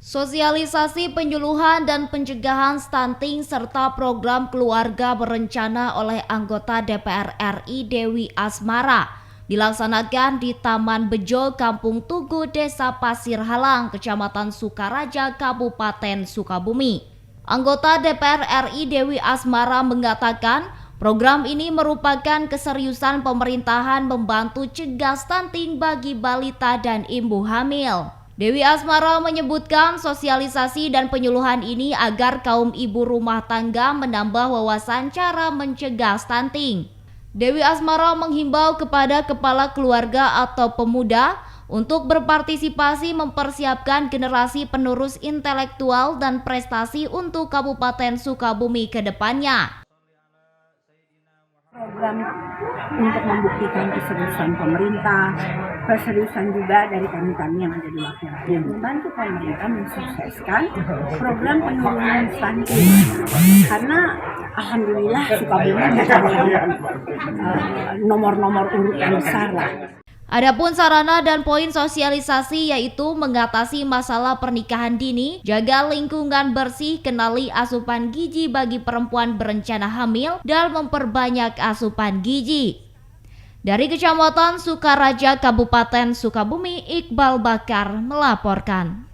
Sosialisasi penyuluhan dan pencegahan stunting serta program keluarga berencana oleh anggota DPR RI Dewi Asmara dilaksanakan di Taman Bejo, Kampung Tugu, Desa Pasir Halang, Kecamatan Sukaraja, Kabupaten Sukabumi. Anggota DPR RI Dewi Asmara mengatakan program ini merupakan keseriusan pemerintahan membantu cegah stunting bagi balita dan ibu hamil. Dewi Asmara menyebutkan sosialisasi dan penyuluhan ini agar kaum ibu rumah tangga menambah wawasan cara mencegah stunting. Dewi Asmara menghimbau kepada kepala keluarga atau pemuda untuk berpartisipasi mempersiapkan generasi penerus intelektual dan prestasi untuk Kabupaten Sukabumi ke depannya. Program untuk membuktikan keseriusan pemerintah, keseriusan juga dari kami yang ada di wakil membantu pemerintah mensukseskan program penurunan stunting. Karena alhamdulillah Sukabumi bukan nomor-nomor urut yang besar lah. Adapun sarana dan poin sosialisasi yaitu mengatasi masalah pernikahan dini, jaga lingkungan bersih, kenali asupan gizi bagi perempuan berencana hamil, dan memperbanyak asupan gizi. Dari Kecamatan Sukaraja, Kabupaten Sukabumi, Iqbal Bakar melaporkan.